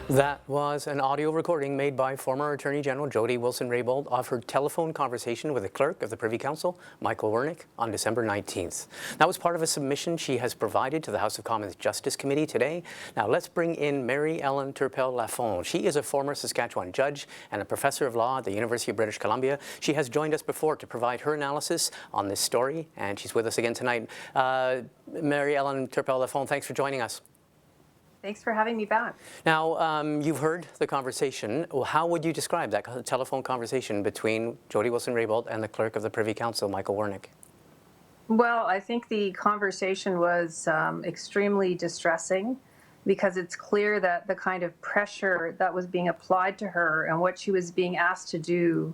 That was an audio recording made by former Attorney General Jody Wilson-Raybould of her telephone conversation with the Clerk of the Privy Council, Michael Wernick, on December 19th. That was part of a submission she has provided to the House of Commons Justice Committee today. Now let's bring in Mary Ellen Turpel-Lafond. She is a former Saskatchewan judge and a professor of law at the University of British Columbia. She has joined us before to provide her analysis on this story, and she's with us again tonight. Mary Ellen Turpel-Lafond, thanks for joining us. Thanks for having me back. Now, you've heard the conversation. How would you describe that telephone conversation between Jody Wilson-Raybould and the Clerk of the Privy Council, Michael Wernick? Well, I think the conversation was extremely distressing because it's clear that the kind of pressure that was being applied to her and what she was being asked to do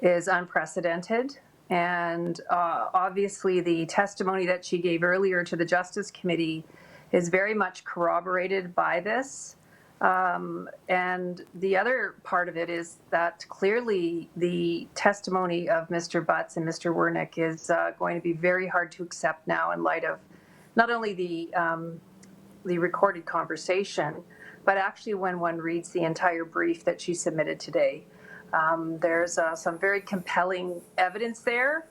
is unprecedented. And obviously the testimony that she gave earlier to the Justice Committee is very much corroborated by this. And the other part of it is that clearly the testimony of Mr. Butts and Mr. Wernick is going to be very hard to accept now in light of not only the recorded conversation, but actually when one reads the entire brief that she submitted today. There's some very compelling evidence there,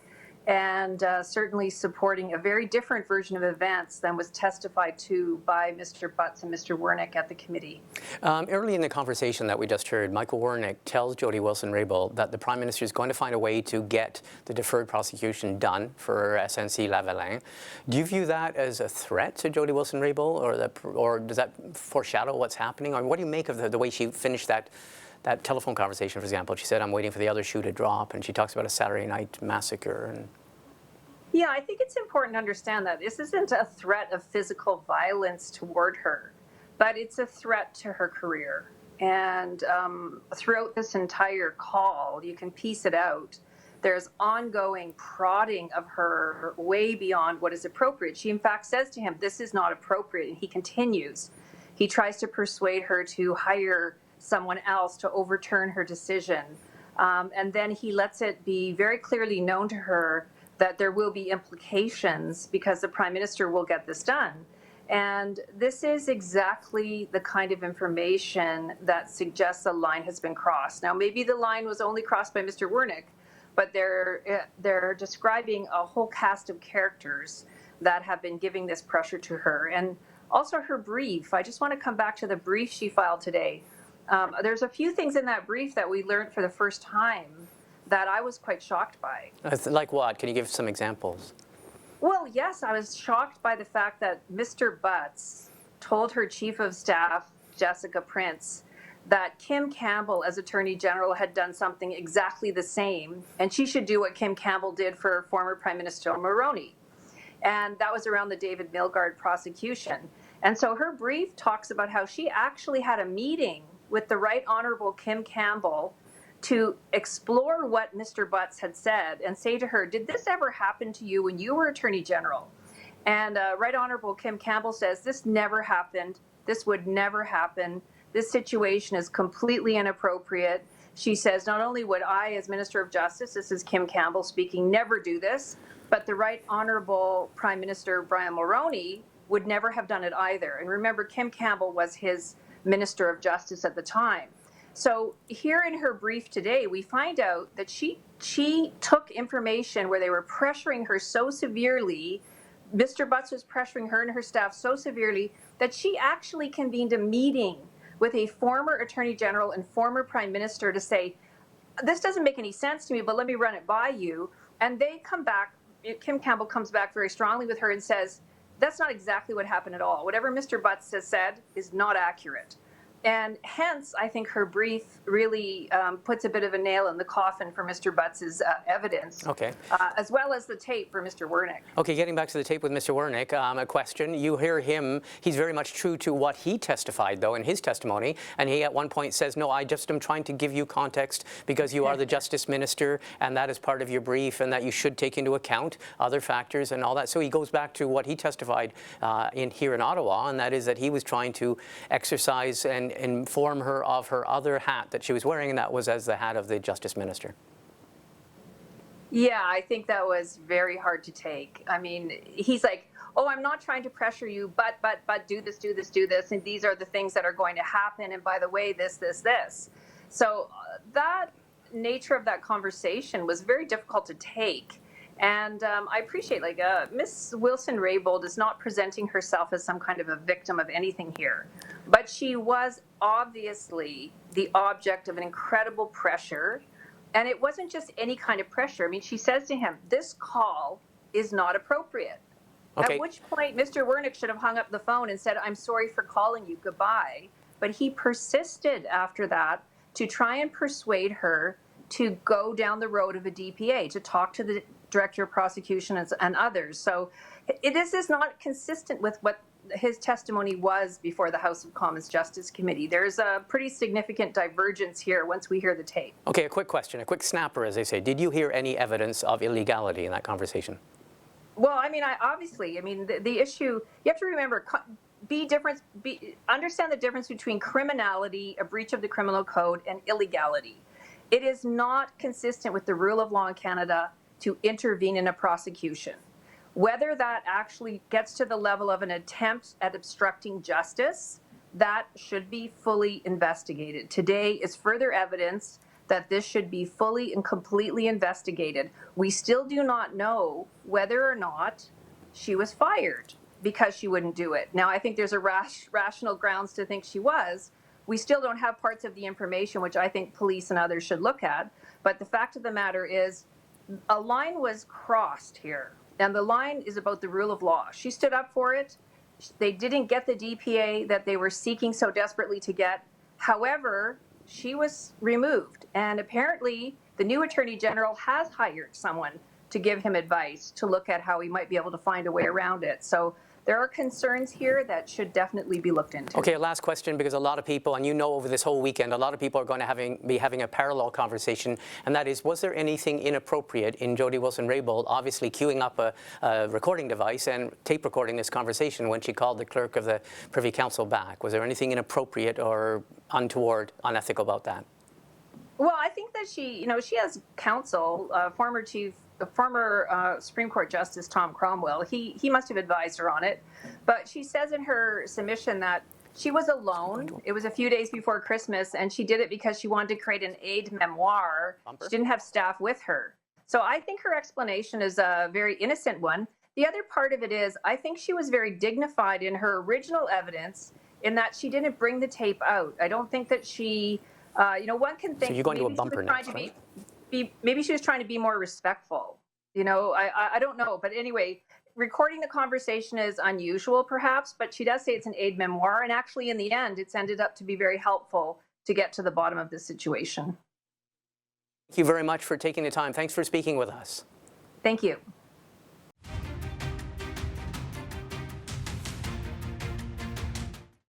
and certainly supporting a very different version of events than was testified to by Mr. Butts and Mr. Wernick at the committee. Early in the conversation that we just heard, Michael Wernick tells Jody Wilson-Raybould that the Prime Minister is going to find a way to get the deferred prosecution done for SNC-Lavalin. Do you view that as a threat to Jody Wilson-Raybould, or does that foreshadow what's happening? Or what do you make of the way she finished that telephone conversation, for example? She said, "I'm waiting for the other shoe to drop," and she talks about a Saturday night massacre. Yeah, I think it's important to understand that this isn't a threat of physical violence toward her, but it's a threat to her career. And throughout this entire call, you can piece it out. There's ongoing prodding of her way beyond what is appropriate. She, in fact, says to him, "This is not appropriate," and he continues. He tries to persuade her to hire someone else to overturn her decision. And then he lets it be very clearly known to her that there will be implications because the Prime Minister will get this done. And this is exactly the kind of information that suggests a line has been crossed. Now, maybe the line was only crossed by Mr. Wernick, but they're describing a whole cast of characters that have been giving this pressure to her. And also her brief. I just want to come back to the brief she filed today. There's a few things in that brief that we learned for the first time that I was quite shocked by. Like what? Can you give some examples? Well, yes, I was shocked by the fact that Mr. Butts told her Chief of Staff, Jessica Prince, that Kim Campbell, as Attorney General, had done something exactly the same, and she should do what Kim Campbell did for former Prime Minister Mulroney. And that was around the David Milgaard prosecution. And so her brief talks about how she actually had a meeting with the Right Honourable Kim Campbell to explore what Mr. Butts had said and say to her, "Did this ever happen to you when you were Attorney General?" And Right Honourable Kim Campbell says, "This never happened. This would never happen. This situation is completely inappropriate." She says, "Not only would I, as Minister of Justice," this is Kim Campbell speaking, "never do this, but the Right Honourable Prime Minister Brian Mulroney would never have done it either." And remember, Kim Campbell was his Minister of Justice at the time. So here in her brief today, we find out that she took information where they were pressuring her so severely, Mr. Butts was pressuring her and her staff so severely, that she actually convened a meeting with a former Attorney General and former Prime Minister to say, "This doesn't make any sense to me, but let me run it by you." And they come back, Kim Campbell comes back very strongly with her and says, "That's not exactly what happened at all. Whatever Mr. Butts has said is not accurate." And hence, I think her brief really puts a bit of a nail in the coffin for Mr. Butts' evidence, Okay. As well as the tape for Mr. Wernick. Okay, getting back to the tape with Mr. Wernick, a question. You hear him, he's very much true to what he testified, though, in his testimony, and he at one point says, "No, I just am trying to give you context because you are the Justice Minister, and that is part of your brief, and that you should take into account other factors and all that." So he goes back to what he testified here in Ottawa, and that is that he was trying to exercise and inform her of her other hat that she was wearing, and that was as the hat of the Justice Minister. Yeah, I think that was very hard to take. I mean, he's like, oh, I'm not trying to pressure you, but do this, do this, do this, and these are the things that are going to happen, and by the way, this. So that nature of that conversation was very difficult to take. And I appreciate, Miss Wilson-Raybould is not presenting herself as some kind of a victim of anything here, but she was obviously the object of an incredible pressure. And it wasn't just any kind of pressure. I mean, she says to him, this call is not appropriate. Okay. At which point, Mr. Wernick should have hung up the phone and said, I'm sorry for calling you, goodbye. But he persisted after that to try and persuade her to go down the road of a DPA, to talk to the Director of Prosecution and others. So this is not consistent with what his testimony was before the House of Commons Justice Committee. There's a pretty significant divergence here once we hear the tape. Okay, a quick question, a quick snapper, as they say. Did you hear any evidence of illegality in that conversation? Well, I mean, the issue, you have to remember, understand the difference between criminality, a breach of the criminal code, and illegality. It is not consistent with the rule of law in Canada to intervene in a prosecution. Whether that actually gets to the level of an attempt at obstructing justice, that should be fully investigated. Today is further evidence that this should be fully and completely investigated. We still do not know whether or not she was fired because she wouldn't do it. Now, I think there's a rational grounds to think she was. We still don't have parts of the information, which I think police and others should look at. But the fact of the matter is, a line was crossed here. And the line is about the rule of law. She stood up for it. They didn't get the DPA that they were seeking so desperately to get. However, she was removed. And apparently, the new Attorney General has hired someone to give him advice to look at how he might be able to find a way around it. So there are concerns here that should definitely be looked into. Okay, last question, because a lot of people, and over this whole weekend, a lot of people are going to be having a parallel conversation, and that is, was there anything inappropriate in Jody Wilson-Raybould obviously queuing up a recording device and tape recording this conversation when she called the clerk of the Privy Council back? Was there anything inappropriate or untoward, unethical about that? Well, I think that she has counsel, former Supreme Court Justice Tom Cromwell. He must have advised her on it. But she says in her submission that she was alone. It was a few days before Christmas, and she did it because she wanted to create an aide memoir. She didn't have staff with her. So I think her explanation is a very innocent one. The other part of it is, I think she was very dignified in her original evidence in that she didn't bring the tape out. I don't think that she, one can think so you're going to a bumper next, right? Maybe she was trying to be more respectful. I don't know. But anyway, recording the conversation is unusual, perhaps, but she does say it's an aide memoir. And actually, in the end, it's ended up to be very helpful to get to the bottom of this situation. Thank you very much for taking the time. Thanks for speaking with us. Thank you.